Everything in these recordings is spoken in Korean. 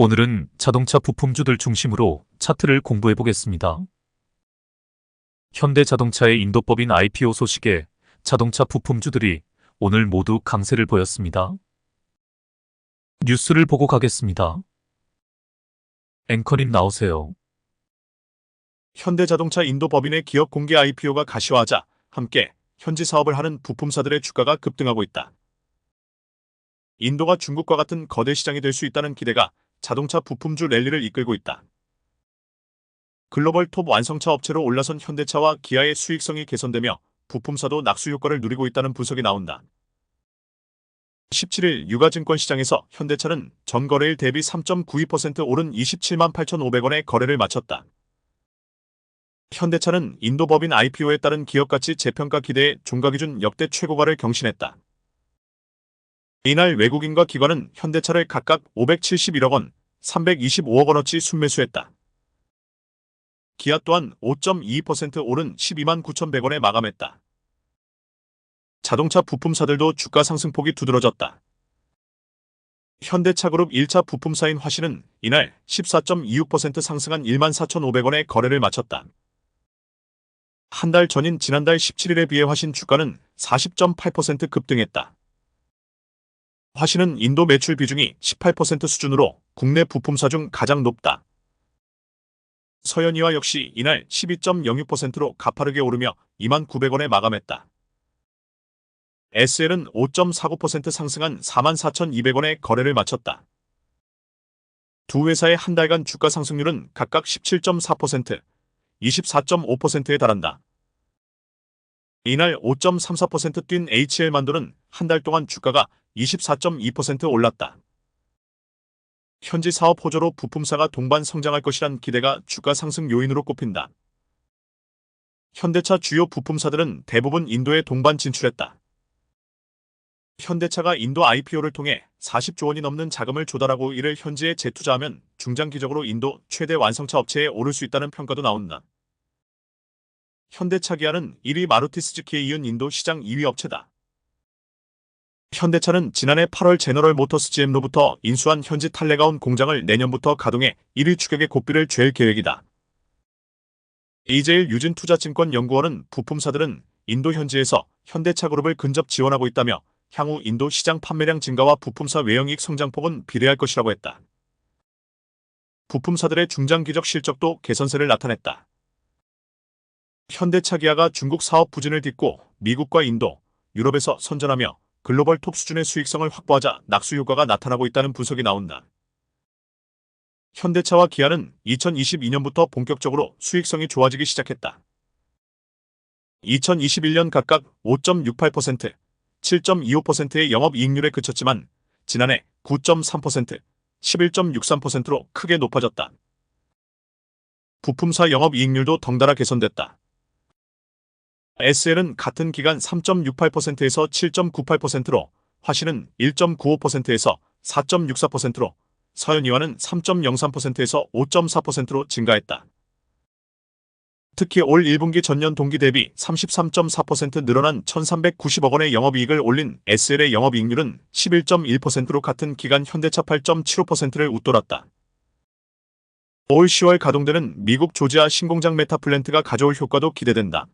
오늘은 자동차 부품주들 중심으로 차트를 공부해 보겠습니다. 현대자동차의 인도법인 IPO 소식에 자동차 부품주들이 오늘 모두 강세를 보였습니다. 뉴스를 보고 가겠습니다. 앵커님 나오세요. 현대자동차 인도법인의 기업 공개 IPO가 가시화하자 함께 현지 사업을 하는 부품사들의 주가가 급등하고 있다. 인도가 중국과 같은 거대 시장이 될 수 있다는 기대가 자동차 부품주 랠리를 이끌고 있다. 글로벌 톱 완성차 업체로 올라선 현대차와 기아의 수익성이 개선되며 부품사도 낙수 효과를 누리고 있다는 분석이 나온다. 17일 유가증권 시장에서 현대차는 전 거래일 대비 3.92% 오른 27만 8,500원에 거래를 마쳤다. 현대차는 인도법인 IPO에 따른 기업가치 재평가 기대에 종가기준 역대 최고가를 경신했다. 이날 외국인과 기관은 현대차를 각각 571억 원, 325억 원어치 순매수했다. 기아 또한 5.22% 오른 12만 9,100원에 마감했다. 자동차 부품사들도 주가 상승폭이 두드러졌다. 현대차그룹 1차 부품사인 화신은 이날 14.26% 상승한 1만 4,500원에 거래를 마쳤다. 한 달 전인 지난달 17일에 비해 화신 주가는 40.8% 급등했다. 화신은 인도 매출 비중이 18% 수준으로 국내 부품사 중 가장 높다. 서현이와 역시 이날 12.06%로 가파르게 오르며 2만 900원에 마감했다. SL은 5.49% 상승한 4만 4,200원에 거래를 마쳤다. 두 회사의 한 달간 주가 상승률은 각각 17.4%, 24.5%에 달한다. 이날 5.34% 뛴 HL만도는 한 달 동안 주가가 24.2% 올랐다. 현지 사업 호조로 부품사가 동반 성장할 것이란 기대가 주가 상승 요인으로 꼽힌다. 현대차 주요 부품사들은 대부분 인도에 동반 진출했다. 현대차가 인도 IPO를 통해 40조 원이 넘는 자금을 조달하고 이를 현지에 재투자하면 중장기적으로 인도 최대 완성차 업체에 오를 수 있다는 평가도 나온다. 현대차 기아는 1위 마루티 스즈키에 이은 인도 시장 2위 업체다. 현대차는 지난해 8월 제너럴 모터스 GM로부터 인수한 현지 탈레가온 공장을 내년부터 가동해 1위 추격의 고삐를 쥘 계획이다. 이재일 유진투자증권연구원은 부품사들은 인도 현지에서 현대차 그룹을 근접 지원하고 있다며 향후 인도 시장 판매량 증가와 부품사 외형이익 성장폭은 비례할 것이라고 했다. 부품사들의 중장기적 실적도 개선세를 나타냈다. 현대차 기아가 중국 사업 부진을 딛고 미국과 인도, 유럽에서 선전하며 글로벌 톱 수준의 수익성을 확보하자 낙수 효과가 나타나고 있다는 분석이 나온다. 현대차와 기아는 2022년부터 본격적으로 수익성이 좋아지기 시작했다. 2021년 각각 5.68%, 7.25%의 영업이익률에 그쳤지만 지난해 9.3%, 11.63%로 크게 높아졌다. 부품사 영업이익률도 덩달아 개선됐다. SL은 같은 기간 3.68%에서 7.98%로, 화신은 1.95%에서 4.64%로, 서현이와는 3.03%에서 5.4%로 증가했다. 특히 올 1분기 전년 동기 대비 33.4% 늘어난 1,390억 원의 영업이익을 올린 SL의 영업이익률은 11.1%로 같은 기간 현대차 8.75%를 웃돌았다. 올 10월 가동되는 미국 조지아 신공장 메타플랜트가 가져올 효과도 기대된다.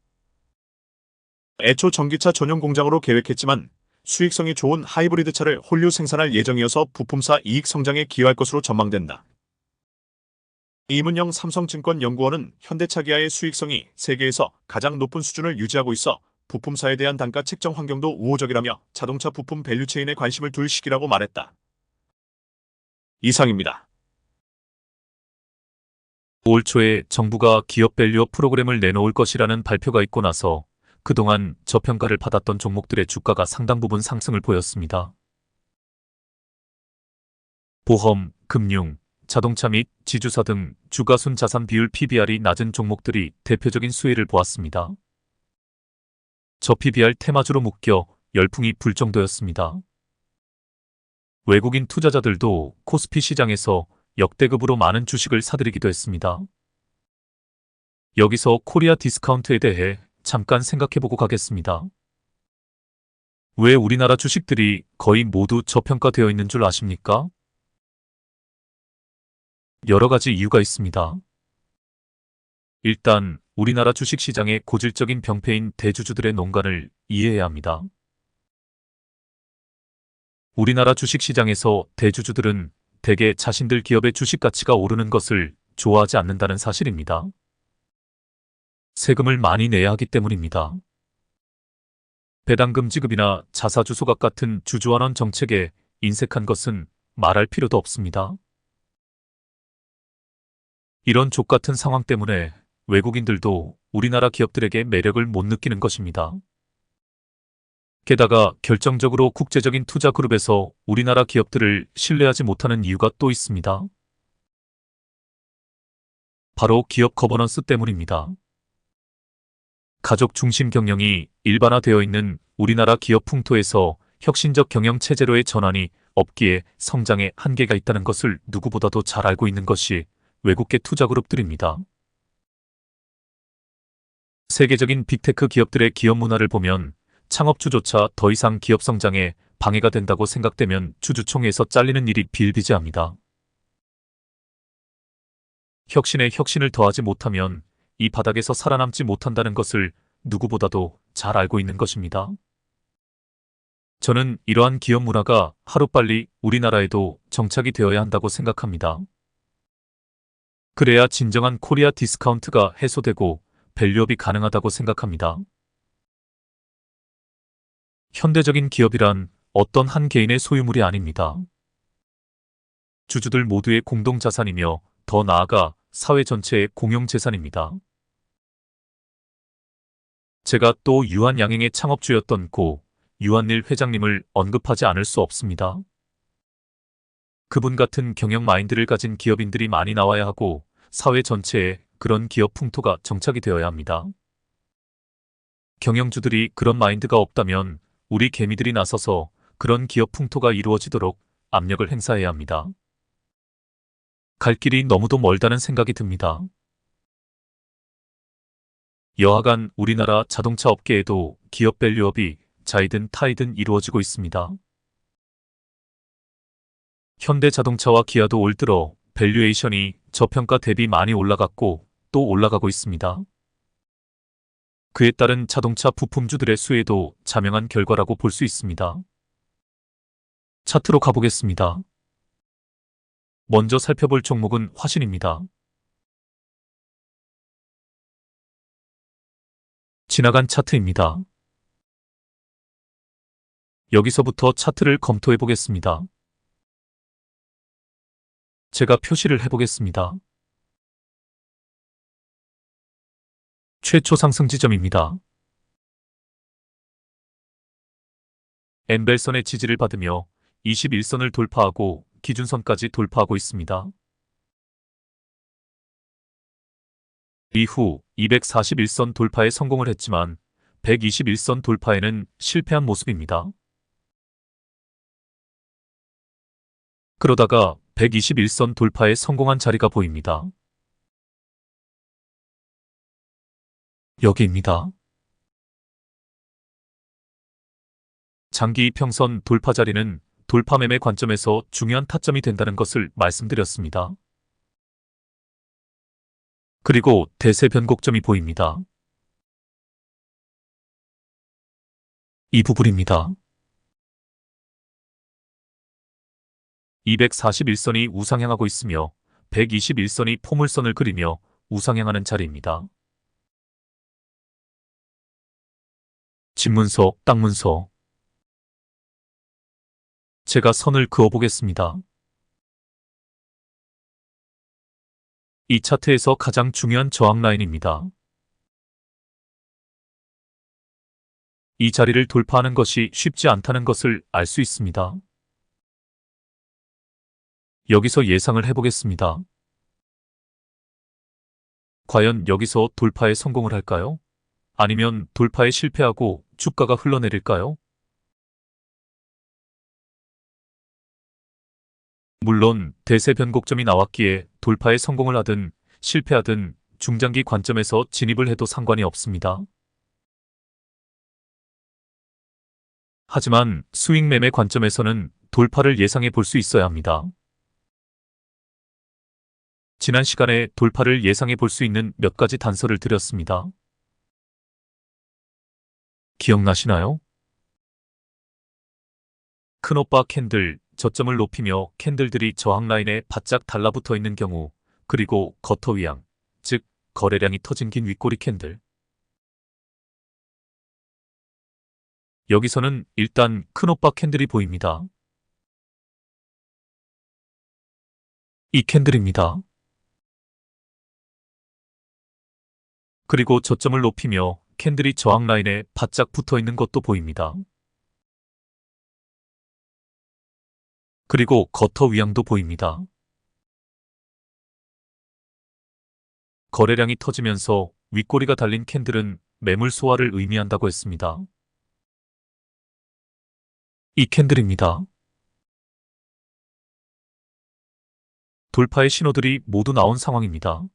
애초 전기차 전용 공장으로 계획했지만 수익성이 좋은 하이브리드 차를 홀류 생산할 예정이어서 부품사 이익 성장에 기여할 것으로 전망된다. 이문영 삼성증권연구원은 현대차 기아의 수익성이 세계에서 가장 높은 수준을 유지하고 있어 부품사에 대한 단가 책정 환경도 우호적이라며 자동차 부품 밸류체인에 관심을 둘 시기라고 말했다. 이상입니다. 올 초에 정부가 기업 밸류업 프로그램을 내놓을 것이라는 발표가 있고 나서 그동안 저평가를 받았던 종목들의 주가가 상당 부분 상승을 보였습니다. 보험, 금융, 자동차 및 지주사 등 주가순 자산 비율 PBR이 낮은 종목들이 대표적인 수혜를 보았습니다. 저 PBR 테마주로 묶여 열풍이 불 정도였습니다. 외국인 투자자들도 코스피 시장에서 역대급으로 많은 주식을 사들이기도 했습니다. 여기서 코리아 디스카운트에 대해 잠깐 생각해보고 가겠습니다. 왜 우리나라 주식들이 거의 모두 저평가되어 있는 줄 아십니까? 여러 가지 이유가 있습니다. 일단 우리나라 주식시장의 고질적인 병폐인 대주주들의 농간을 이해해야 합니다. 우리나라 주식시장에서 대주주들은 대개 자신들 기업의 주식 가치가 오르는 것을 좋아하지 않는다는 사실입니다. 세금을 많이 내야 하기 때문입니다. 배당금 지급이나 자사주소각 같은 주주환원 정책에 인색한 것은 말할 필요도 없습니다. 이런 족같은 상황 때문에 외국인들도 우리나라 기업들에게 매력을 못 느끼는 것입니다. 게다가 결정적으로 국제적인 투자 그룹에서 우리나라 기업들을 신뢰하지 못하는 이유가 또 있습니다. 바로 기업 거버넌스 때문입니다. 가족 중심 경영이 일반화되어 있는 우리나라 기업 풍토에서 혁신적 경영 체제로의 전환이 없기에 성장에 한계가 있다는 것을 누구보다도 잘 알고 있는 것이 외국계 투자 그룹들입니다. 세계적인 빅테크 기업들의 기업 문화를 보면 창업주조차 더 이상 기업 성장에 방해가 된다고 생각되면 주주총회에서 잘리는 일이 비일비재합니다. 혁신에 혁신을 더하지 못하면 이 바닥에서 살아남지 못한다는 것을 누구보다도 잘 알고 있는 것입니다. 저는 이러한 기업 문화가 하루빨리 우리나라에도 정착이 되어야 한다고 생각합니다. 그래야 진정한 코리아 디스카운트가 해소되고 밸류업이 가능하다고 생각합니다. 현대적인 기업이란 어떤 한 개인의 소유물이 아닙니다. 주주들 모두의 공동자산이며 더 나아가 사회 전체의 공용재산입니다. 제가 또 유한양행의 창업주였던 고 유한일 회장님을 언급하지 않을 수 없습니다. 그분 같은 경영 마인드를 가진 기업인들이 많이 나와야 하고 사회 전체에 그런 기업 풍토가 정착이 되어야 합니다. 경영주들이 그런 마인드가 없다면 우리 개미들이 나서서 그런 기업 풍토가 이루어지도록 압력을 행사해야 합니다. 갈 길이 너무도 멀다는 생각이 듭니다. 여하간 우리나라 자동차 업계에도 기업 밸류업이 자이든 타이든 이루어지고 있습니다. 현대자동차와 기아도 올 들어 밸류에이션이 저평가 대비 많이 올라갔고 또 올라가고 있습니다. 그에 따른 자동차 부품주들의 수혜도 자명한 결과라고 볼 수 있습니다. 차트로 가보겠습니다. 먼저 살펴볼 종목은 화신입니다. 지나간 차트입니다. 여기서부터 차트를 검토해 보겠습니다. 제가 표시를 해보겠습니다. 최초 상승 지점입니다. 엠벨선의 지지를 받으며 21선을 돌파하고 기준선까지 돌파하고 있습니다. 이후 241선 돌파에 성공을 했지만 121선 돌파에는 실패한 모습입니다. 그러다가 121선 돌파에 성공한 자리가 보입니다. 여기입니다. 장기 이평선 돌파 자리는 돌파 매매 관점에서 중요한 타점이 된다는 것을 말씀드렸습니다. 그리고 대세 변곡점이 보입니다. 이 부분입니다. 241선이 우상향하고 있으며 121선이 포물선을 그리며 우상향하는 자리입니다. 집문서, 땅문서. 제가 선을 그어보겠습니다. 이 차트에서 가장 중요한 저항 라인입니다. 이 자리를 돌파하는 것이 쉽지 않다는 것을 알 수 있습니다. 여기서 예상을 해보겠습니다. 과연 여기서 돌파에 성공을 할까요? 아니면 돌파에 실패하고 주가가 흘러내릴까요? 물론 대세 변곡점이 나왔기에 돌파에 성공을 하든 실패하든 중장기 관점에서 진입을 해도 상관이 없습니다. 하지만 스윙 매매 관점에서는 돌파를 예상해 볼 수 있어야 합니다. 지난 시간에 돌파를 예상해 볼 수 있는 몇 가지 단서를 드렸습니다. 기억나시나요? 큰오빠 캔들, 저점을 높이며 캔들들이 저항 라인에 바짝 달라붙어 있는 경우, 그리고 거터 위양, 즉 거래량이 터진 긴 윗꼬리 캔들. 여기서는 일단 큰오빠 캔들이 보입니다. 이 캔들입니다. 그리고 저점을 높이며 캔들이 저항 라인에 바짝 붙어 있는 것도 보입니다. 그리고 거터 위양도 보입니다. 거래량이 터지면서 윗꼬리가 달린 캔들은 매물 소화를 의미한다고 했습니다. 이 캔들입니다. 돌파의 신호들이 모두 나온 상황입니다.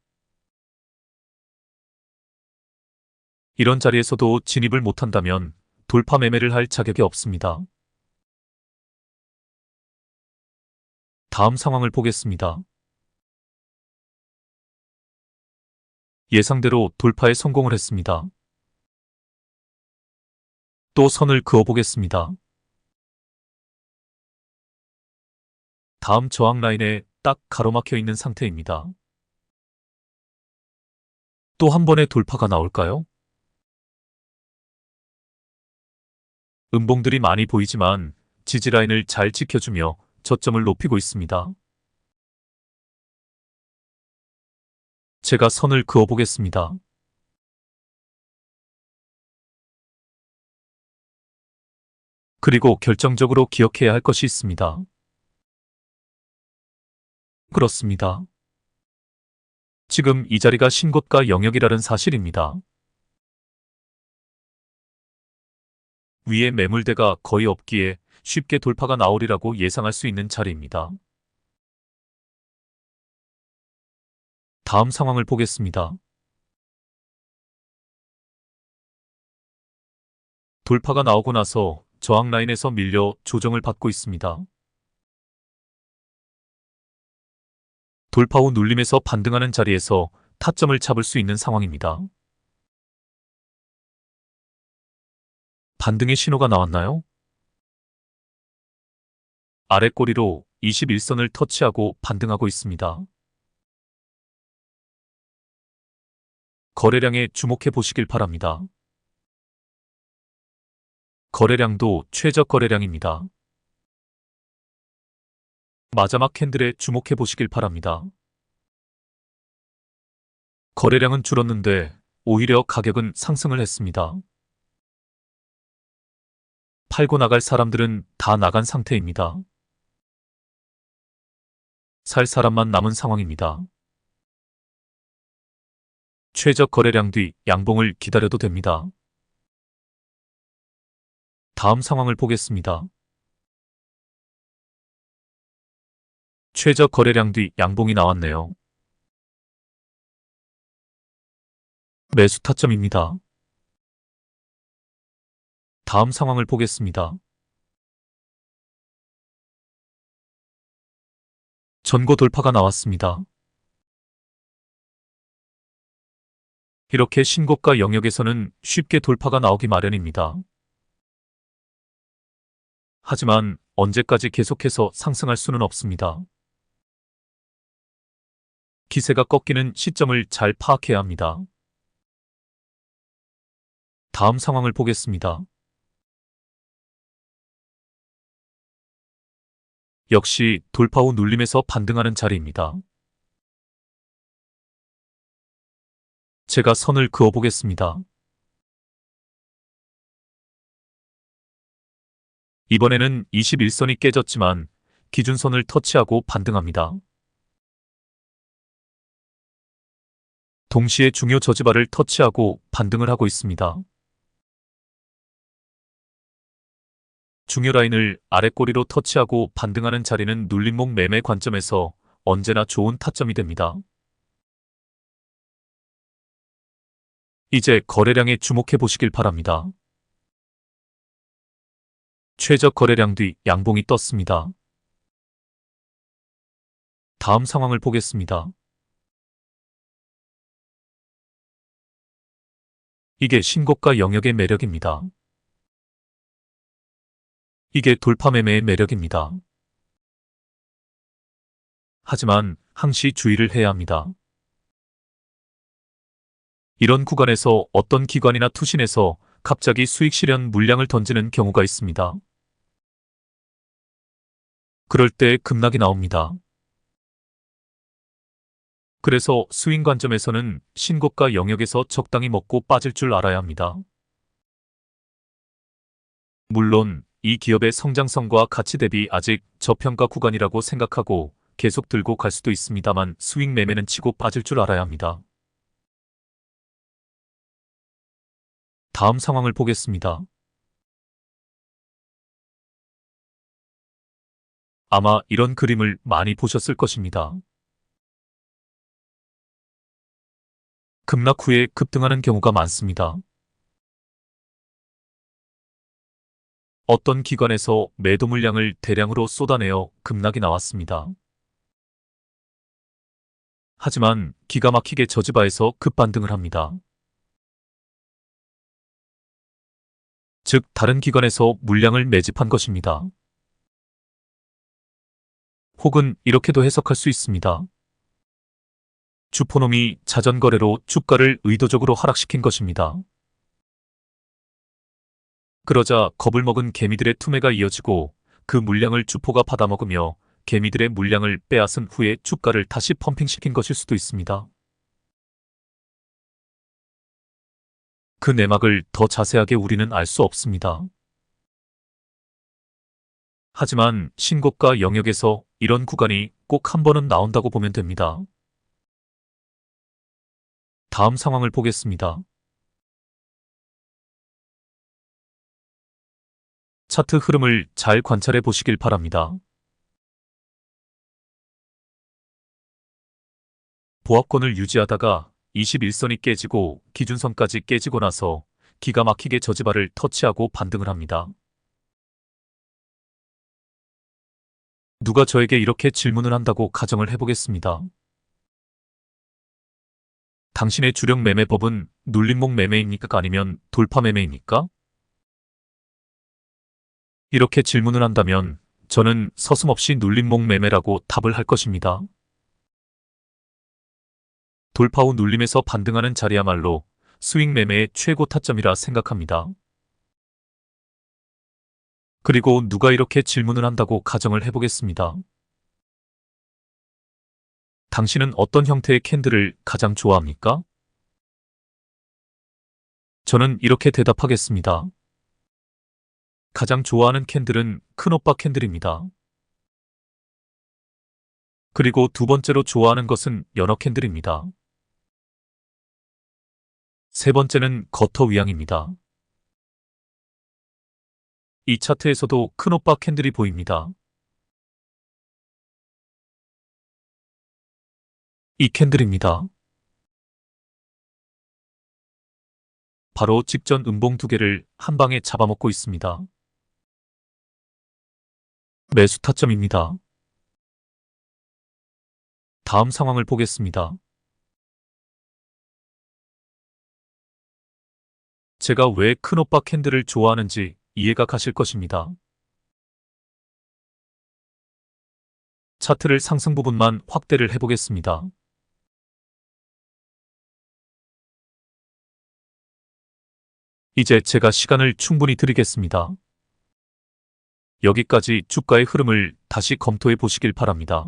이런 자리에서도 진입을 못한다면 돌파 매매를 할 자격이 없습니다. 다음 상황을 보겠습니다. 예상대로 돌파에 성공을 했습니다. 또 선을 그어보겠습니다. 다음 저항 라인에 딱 가로막혀 있는 상태입니다. 또 한 번의 돌파가 나올까요? 음봉들이 많이 보이지만 지지라인을 잘 지켜주며 저점을 높이고 있습니다. 제가 선을 그어보겠습니다. 그리고 결정적으로 기억해야 할 것이 있습니다. 그렇습니다. 지금 이 자리가 신고가 영역이라는 사실입니다. 위에 매물대가 거의 없기에 쉽게 돌파가 나오리라고 예상할 수 있는 자리입니다. 다음 상황을 보겠습니다. 돌파가 나오고 나서 저항 라인에서 밀려 조정을 받고 있습니다. 돌파 후 눌림에서 반등하는 자리에서 타점을 잡을 수 있는 상황입니다. 반등의 신호가 나왔나요? 아래 꼬리로 21선을 터치하고 반등하고 있습니다. 거래량에 주목해 보시길 바랍니다. 거래량도 최저 거래량입니다. 마지막 캔들에 주목해 보시길 바랍니다. 거래량은 줄었는데 오히려 가격은 상승을 했습니다. 팔고 나갈 사람들은 다 나간 상태입니다. 살 사람만 남은 상황입니다. 최저 거래량 뒤 양봉을 기다려도 됩니다. 다음 상황을 보겠습니다. 최저 거래량 뒤 양봉이 나왔네요. 매수 타점입니다. 다음 상황을 보겠습니다. 전고 돌파가 나왔습니다. 이렇게 신고가 영역에서는 쉽게 돌파가 나오기 마련입니다. 하지만 언제까지 계속해서 상승할 수는 없습니다. 기세가 꺾이는 시점을 잘 파악해야 합니다. 다음 상황을 보겠습니다. 역시 돌파 후 눌림에서 반등하는 자리입니다. 제가 선을 그어보겠습니다. 이번에는 21선이 깨졌지만 기준선을 터치하고 반등합니다. 동시에 중요 저지바를 터치하고 반등을 하고 있습니다. 중요 라인을 아래 꼬리로 터치하고 반등하는 자리는 눌림목 매매 관점에서 언제나 좋은 타점이 됩니다. 이제 거래량에 주목해 보시길 바랍니다. 최저 거래량 뒤 양봉이 떴습니다. 다음 상황을 보겠습니다. 이게 신고가 영역의 매력입니다. 이게 돌파 매매의 매력입니다. 하지만 항시 주의를 해야 합니다. 이런 구간에서 어떤 기관이나 투신에서 갑자기 수익 실현 물량을 던지는 경우가 있습니다. 그럴 때 급락이 나옵니다. 그래서 스윙 관점에서는 신고가 영역에서 적당히 먹고 빠질 줄 알아야 합니다. 물론 이 기업의 성장성과 가치 대비 아직 저평가 구간이라고 생각하고 계속 들고 갈 수도 있습니다만 스윙 매매는 치고 빠질 줄 알아야 합니다. 다음 상황을 보겠습니다. 아마 이런 그림을 많이 보셨을 것입니다. 급락 후에 급등하는 경우가 많습니다. 어떤 기관에서 매도 물량을 대량으로 쏟아내어 급락이 나왔습니다. 하지만 기가 막히게 저지바에서 급반등을 합니다. 즉 다른 기관에서 물량을 매집한 것입니다. 혹은 이렇게도 해석할 수 있습니다. 주포놈이 자전거래로 주가를 의도적으로 하락시킨 것입니다. 그러자 겁을 먹은 개미들의 투매가 이어지고 그 물량을 주포가 받아먹으며 개미들의 물량을 빼앗은 후에 주가를 다시 펌핑시킨 것일 수도 있습니다. 그 내막을 더 자세하게 우리는 알 수 없습니다. 하지만 신고가 영역에서 이런 구간이 꼭 한 번은 나온다고 보면 됩니다. 다음 상황을 보겠습니다. 차트 흐름을 잘 관찰해 보시길 바랍니다. 보합권을 유지하다가 21선이 깨지고 기준선까지 깨지고 나서 기가 막히게 저지바를 터치하고 반등을 합니다. 누가 저에게 이렇게 질문을 한다고 가정을 해보겠습니다. 당신의 주력 매매법은 눌림목 매매입니까? 아니면 돌파 매매입니까? 이렇게 질문을 한다면 저는 서슴없이 눌림목 매매라고 답을 할 것입니다. 돌파 후 눌림에서 반등하는 자리야말로 스윙 매매의 최고 타점이라 생각합니다. 그리고 누가 이렇게 질문을 한다고 가정을 해보겠습니다. 당신은 어떤 형태의 캔들을 가장 좋아합니까? 저는 이렇게 대답하겠습니다. 가장 좋아하는 캔들은 큰오빠 캔들입니다. 그리고 두 번째로 좋아하는 것은 연어 캔들입니다. 세 번째는 거터 위양입니다. 이 차트에서도 큰오빠 캔들이 보입니다. 이 캔들입니다. 바로 직전 음봉 두 개를 한 방에 잡아먹고 있습니다. 매수 타점입니다. 다음 상황을 보겠습니다. 제가 왜 큰오빠 캔들을 좋아하는지 이해가 가실 것입니다. 차트를 상승 부분만 확대를 해보겠습니다. 이제 제가 시간을 충분히 드리겠습니다. 여기까지 주가의 흐름을 다시 검토해 보시길 바랍니다.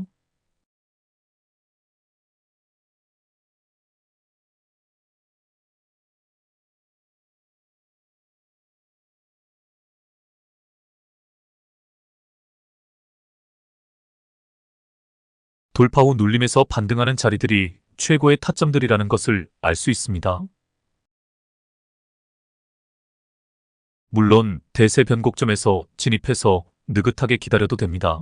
돌파 후 눌림에서 반등하는 자리들이 최고의 타점들이라는 것을 알 수 있습니다. 물론 대세 변곡점에서 진입해서 느긋하게 기다려도 됩니다.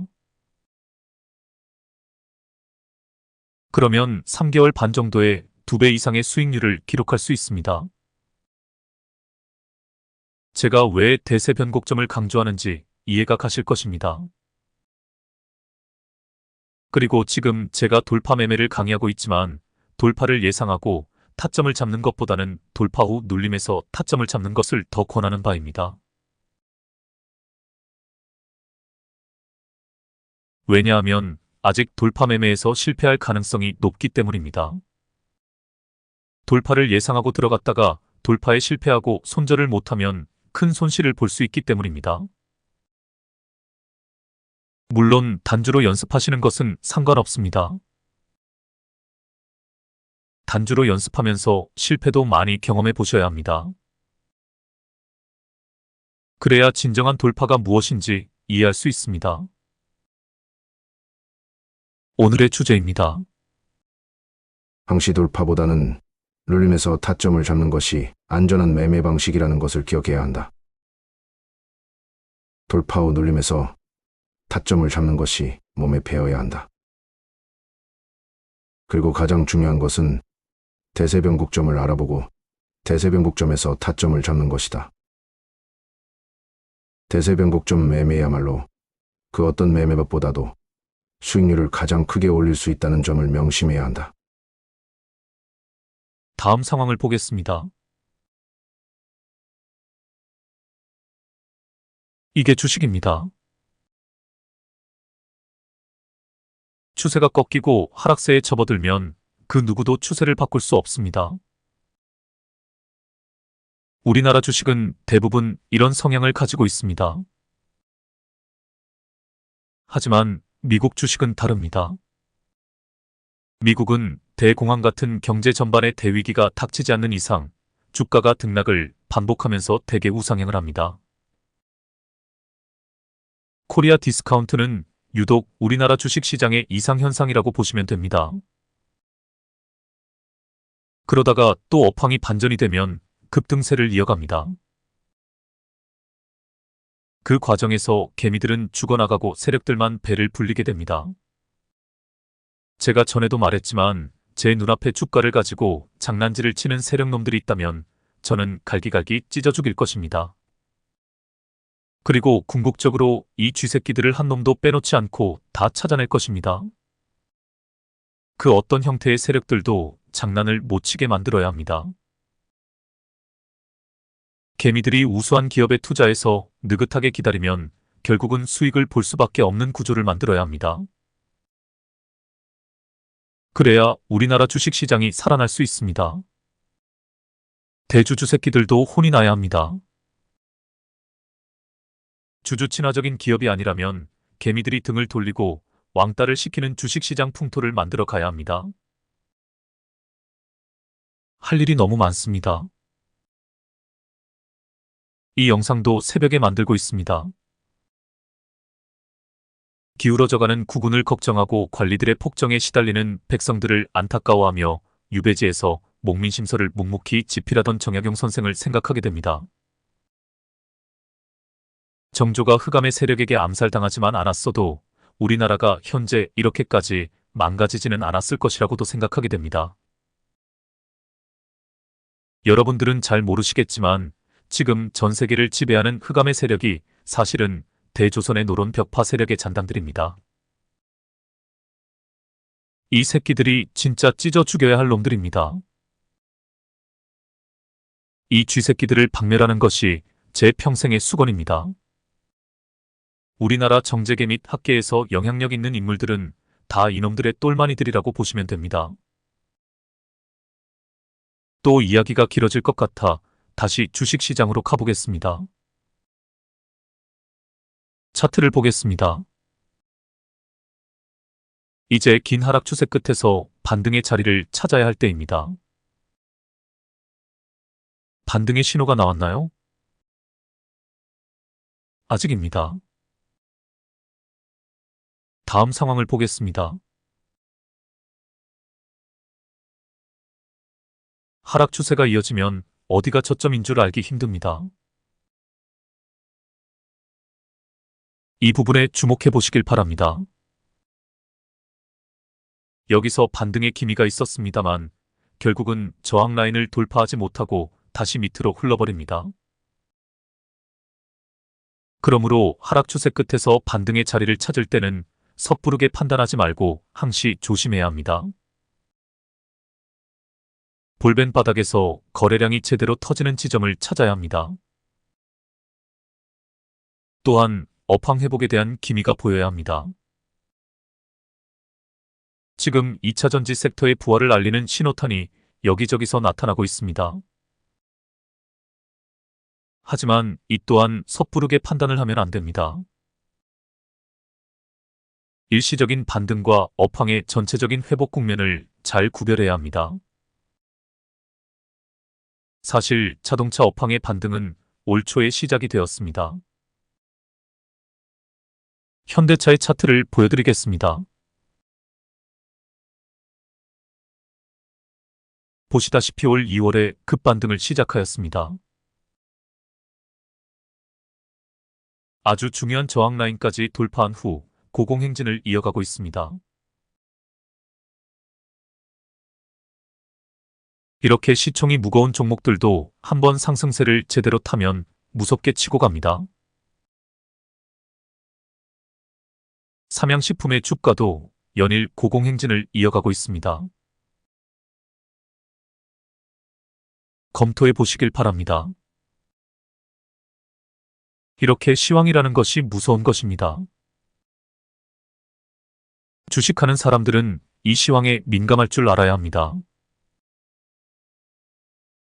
그러면 3개월 반 정도의 2배 이상의 수익률을 기록할 수 있습니다. 제가 왜 대세 변곡점을 강조하는지 이해가 가실 것입니다. 그리고 지금 제가 돌파 매매를 강의하고 있지만 돌파를 예상하고 타점을 잡는 것보다는 돌파 후 눌림에서 타점을 잡는 것을 더 권하는 바입니다. 왜냐하면 아직 돌파 매매에서 실패할 가능성이 높기 때문입니다. 돌파를 예상하고 들어갔다가 돌파에 실패하고 손절을 못하면 큰 손실을 볼 수 있기 때문입니다. 물론 단주로 연습하시는 것은 상관없습니다. 단주로 연습하면서 실패도 많이 경험해 보셔야 합니다. 그래야 진정한 돌파가 무엇인지 이해할 수 있습니다. 오늘의 주제입니다. 항시 돌파보다는 눌림에서 타점을 잡는 것이 안전한 매매 방식이라는 것을 기억해야 한다. 돌파 후 눌림에서 타점을 잡는 것이 몸에 배어야 한다. 그리고 가장 중요한 것은 대세변곡점을 알아보고 대세변곡점에서 타점을 잡는 것이다. 대세변곡점 매매야말로 그 어떤 매매법보다도 수익률을 가장 크게 올릴 수 있다는 점을 명심해야 한다. 다음 상황을 보겠습니다. 이게 주식입니다. 추세가 꺾이고 하락세에 접어들면 그 누구도 추세를 바꿀 수 없습니다. 우리나라 주식은 대부분 이런 성향을 가지고 있습니다. 하지만 미국 주식은 다릅니다. 미국은 대공황 같은 경제 전반의 대위기가 닥치지 않는 이상 주가가 등락을 반복하면서 대개 우상향을 합니다. 코리아 디스카운트는 유독 우리나라 주식시장의 이상현상이라고 보시면 됩니다. 그러다가 또 업황이 반전이 되면 급등세를 이어갑니다. 그 과정에서 개미들은 죽어나가고 세력들만 배를 불리게 됩니다. 제가 전에도 말했지만 제 눈앞에 주가를 가지고 장난질을 치는 세력놈들이 있다면 저는 갈기갈기 찢어 죽일 것입니다. 그리고 궁극적으로 이 쥐새끼들을 한 놈도 빼놓지 않고 다 찾아낼 것입니다. 그 어떤 형태의 세력들도 장난을 못 치게 만들어야 합니다. 개미들이 우수한 기업에 투자해서 느긋하게 기다리면 결국은 수익을 볼 수밖에 없는 구조를 만들어야 합니다. 그래야 우리나라 주식시장이 살아날 수 있습니다. 대주주 새끼들도 혼이 나야 합니다. 주주 친화적인 기업이 아니라면 개미들이 등을 돌리고 왕따를 시키는 주식시장 풍토를 만들어 가야 합니다. 할 일이 너무 많습니다. 이 영상도 새벽에 만들고 있습니다. 기울어져가는 국운을 걱정하고 관리들의 폭정에 시달리는 백성들을 안타까워하며 유배지에서 목민심서를 묵묵히 집필하던 정약용 선생을 생각하게 됩니다. 정조가 흑암의 세력에게 암살당하지만 않았어도 우리나라가 현재 이렇게까지 망가지지는 않았을 것이라고도 생각하게 됩니다. 여러분들은 잘 모르시겠지만 지금 전 세계를 지배하는 흑암의 세력이 사실은 대조선의 노론 벽파 세력의 잔당들입니다. 이 새끼들이 진짜 찢어 죽여야 할 놈들입니다. 이 쥐새끼들을 박멸하는 것이 제 평생의 수건입니다. 우리나라 정재계 및 학계에서 영향력 있는 인물들은 다 이놈들의 똘마니들이라고 보시면 됩니다. 또 이야기가 길어질 것 같아 다시 주식시장으로 가보겠습니다. 차트를 보겠습니다. 이제 긴 하락 추세 끝에서 반등의 자리를 찾아야 할 때입니다. 반등의 신호가 나왔나요? 아직입니다. 다음 상황을 보겠습니다. 하락 추세가 이어지면 어디가 저점인 줄 알기 힘듭니다. 이 부분에 주목해 보시길 바랍니다. 여기서 반등의 기미가 있었습니다만 결국은 저항 라인을 돌파하지 못하고 다시 밑으로 흘러버립니다. 그러므로 하락 추세 끝에서 반등의 자리를 찾을 때는 섣부르게 판단하지 말고 항시 조심해야 합니다. 볼벤 바닥에서 거래량이 제대로 터지는 지점을 찾아야 합니다. 또한 업황 회복에 대한 기미가 보여야 합니다. 지금 2차 전지 섹터의 부활을 알리는 신호탄이 여기저기서 나타나고 있습니다. 하지만 이 또한 섣부르게 판단을 하면 안 됩니다. 일시적인 반등과 업황의 전체적인 회복 국면을 잘 구별해야 합니다. 사실 자동차 업황의 반등은 올 초에 시작이 되었습니다. 현대차의 차트를 보여드리겠습니다. 보시다시피 올 2월에 급반등을 시작하였습니다. 아주 중요한 저항 라인까지 돌파한 후 고공행진을 이어가고 있습니다. 이렇게 시총이 무거운 종목들도 한번 상승세를 제대로 타면 무섭게 치고 갑니다. 삼양식품의 주가도 연일 고공행진을 이어가고 있습니다. 검토해 보시길 바랍니다. 이렇게 시황이라는 것이 무서운 것입니다. 주식하는 사람들은 이 시황에 민감할 줄 알아야 합니다.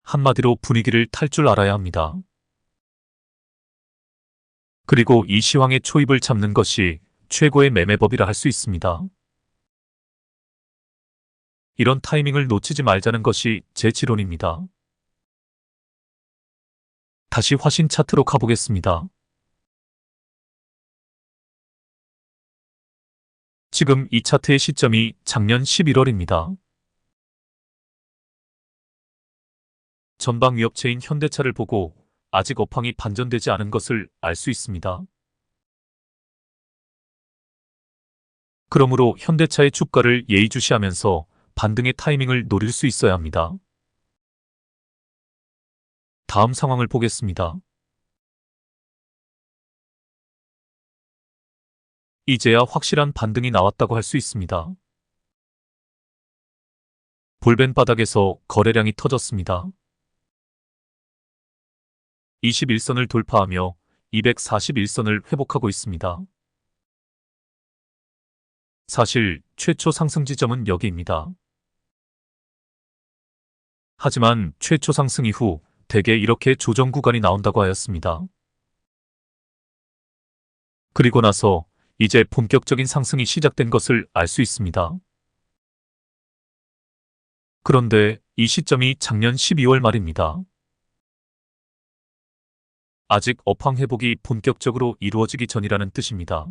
한마디로 분위기를 탈 줄 알아야 합니다. 그리고 이 시황의 초입을 잡는 것이 최고의 매매법이라 할 수 있습니다. 이런 타이밍을 놓치지 말자는 것이 제 지론입니다. 다시 화신 차트로 가보겠습니다. 지금 이 차트의 시점이 작년 11월입니다. 전방 위협체인 현대차를 보고 아직 업황이 반전되지 않은 것을 알 수 있습니다. 그러므로 현대차의 주가를 예의주시하면서 반등의 타이밍을 노릴 수 있어야 합니다. 다음 상황을 보겠습니다. 이제야 확실한 반등이 나왔다고 할 수 있습니다. 볼벤 바닥에서 거래량이 터졌습니다. 21선을 돌파하며 241선을 회복하고 있습니다. 사실 최초 상승 지점은 여기입니다. 하지만 최초 상승 이후 대개 이렇게 조정 구간이 나온다고 하였습니다. 그리고 나서 이제 본격적인 상승이 시작된 것을 알 수 있습니다. 그런데 이 시점이 작년 12월 말입니다. 아직 업황 회복이 본격적으로 이루어지기 전이라는 뜻입니다.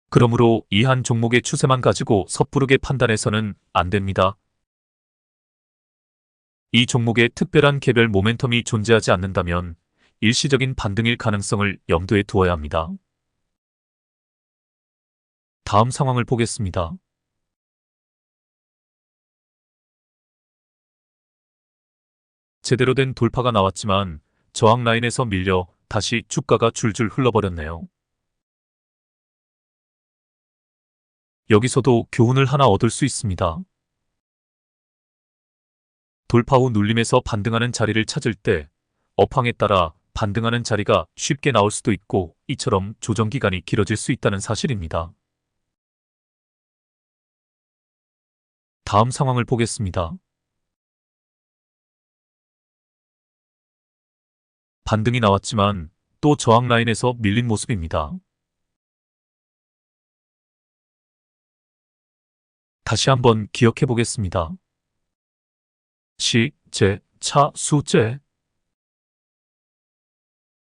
그러므로 이 한 종목의 추세만 가지고 섣부르게 판단해서는 안 됩니다. 이 종목에 특별한 개별 모멘텀이 존재하지 않는다면 일시적인 반등일 가능성을 염두에 두어야 합니다. 다음 상황을 보겠습니다. 제대로 된 돌파가 나왔지만 저항 라인에서 밀려 다시 주가가 줄줄 흘러버렸네요. 여기서도 교훈을 하나 얻을 수 있습니다. 돌파 후 눌림에서 반등하는 자리를 찾을 때 업황에 따라 반등하는 자리가 쉽게 나올 수도 있고 이처럼 조정 기간이 길어질 수 있다는 사실입니다. 다음 상황을 보겠습니다. 반등이 나왔지만 또 저항 라인에서 밀린 모습입니다. 다시 한번 기억해 보겠습니다. 시, 재, 차, 수, 재.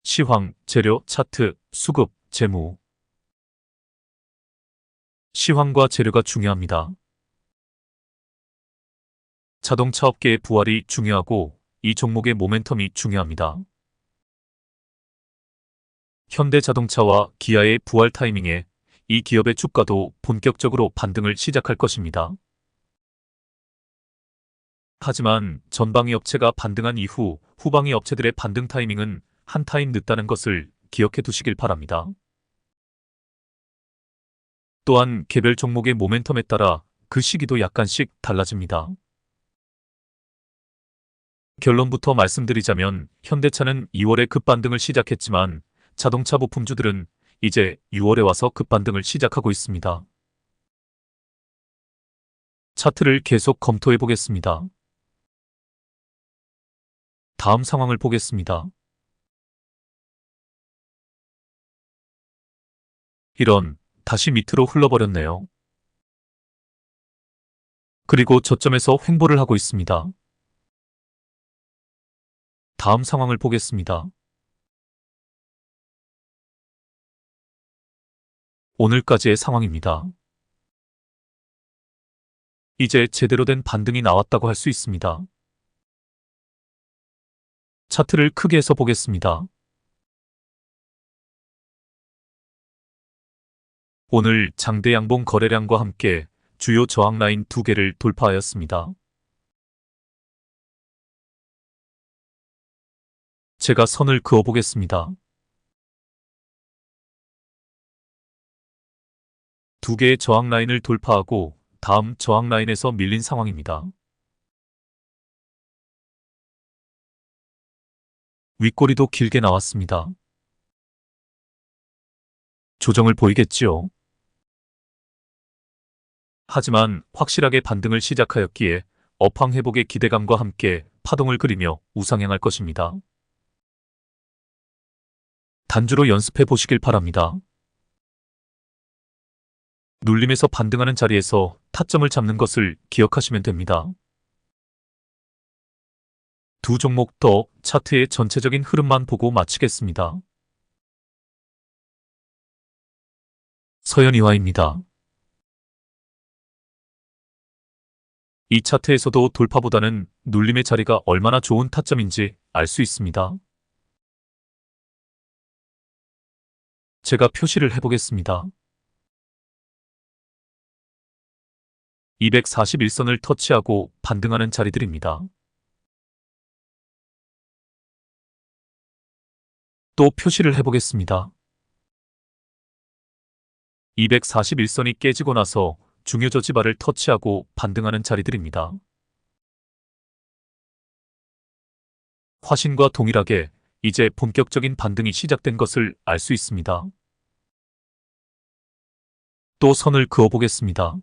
시황, 재료, 차트, 수급, 재무. 시황과 재료가 중요합니다. 자동차 업계의 부활이 중요하고 이 종목의 모멘텀이 중요합니다. 현대자동차와 기아의 부활 타이밍에 이 기업의 주가도 본격적으로 반등을 시작할 것입니다. 하지만 전방위 업체가 반등한 이후 후방위 업체들의 반등 타이밍은 한 타임 늦다는 것을 기억해 두시길 바랍니다. 또한 개별 종목의 모멘텀에 따라 그 시기도 약간씩 달라집니다. 결론부터 말씀드리자면 현대차는 2월에 급반등을 시작했지만 자동차 부품주들은 이제 6월에 와서 급반등을 시작하고 있습니다. 차트를 계속 검토해 보겠습니다. 다음 상황을 보겠습니다. 이런, 다시 밑으로 흘러버렸네요. 그리고 저점에서 횡보를 하고 있습니다. 다음 상황을 보겠습니다. 오늘까지의 상황입니다. 이제 제대로 된 반등이 나왔다고 할 수 있습니다. 차트를 크게 해서 보겠습니다. 오늘 장대 양봉 거래량과 함께 주요 저항 라인 2개를 돌파하였습니다. 제가 선을 그어 보겠습니다. 2개의 저항 라인을 돌파하고 다음 저항 라인에서 밀린 상황입니다. 윗꼬리도 길게 나왔습니다. 조정을 보이겠지요. 하지만 확실하게 반등을 시작하였기에 업황 회복의 기대감과 함께 파동을 그리며 우상향할 것입니다. 단주로 연습해 보시길 바랍니다. 눌림에서 반등하는 자리에서 타점을 잡는 것을 기억하시면 됩니다. 두 종목 더 차트의 전체적인 흐름만 보고 마치겠습니다. 서현이화입니다. 이 차트에서도 돌파보다는 눌림의 자리가 얼마나 좋은 타점인지 알 수 있습니다. 제가 표시를 해보겠습니다. 241선을 터치하고 반등하는 자리들입니다. 또 표시를 해보겠습니다. 241선이 깨지고 나서 중요 저지바를 터치하고 반등하는 자리들입니다. 화신과 동일하게 이제 본격적인 반등이 시작된 것을 알 수 있습니다. 또 선을 그어 보겠습니다.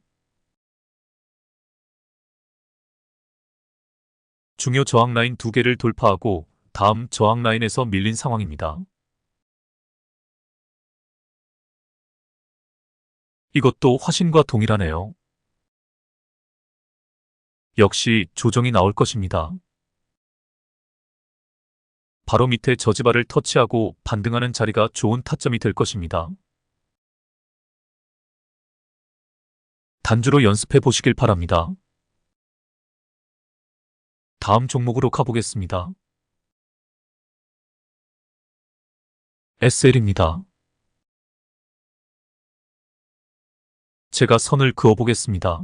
중요 저항 라인 2개를 돌파하고 다음 저항 라인에서 밀린 상황입니다. 이것도 화신과 동일하네요. 역시 조정이 나올 것입니다. 바로 밑에 저지바를 터치하고 반등하는 자리가 좋은 타점이 될 것입니다. 단주로 연습해 보시길 바랍니다. 다음 종목으로 가보겠습니다. SL입니다. 제가 선을 그어 보겠습니다.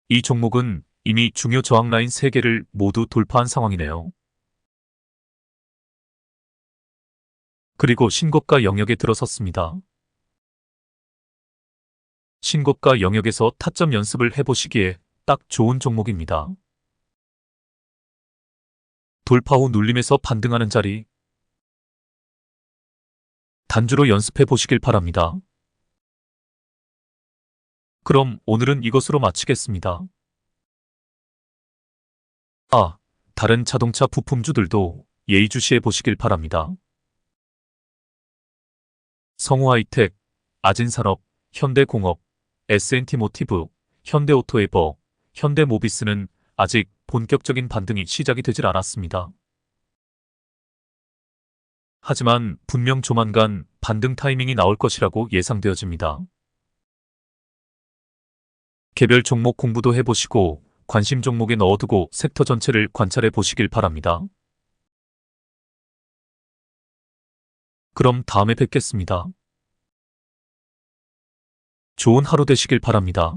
이 종목은 이미 중요 저항 라인 3개를 모두 돌파한 상황이네요. 그리고 신고가 영역에 들어섰습니다. 신고가 영역에서 타점 연습을 해보시기에 딱 좋은 종목입니다. 돌파 후 눌림에서 반등하는 자리, 단주로 연습해 보시길 바랍니다. 그럼 오늘은 이것으로 마치겠습니다. 다른 자동차 부품주들도 예의주시해 보시길 바랍니다. 성우하이텍, 아진산업, 현대공업, S&T모티브, 현대오토에버, 현대모비스는 아직 본격적인 반등이 시작이 되질 않았습니다. 하지만 분명 조만간 반등 타이밍이 나올 것이라고 예상되어집니다. 개별 종목 공부도 해보시고 관심 종목에 넣어두고 섹터 전체를 관찰해 보시길 바랍니다. 그럼 다음에 뵙겠습니다. 좋은 하루 되시길 바랍니다.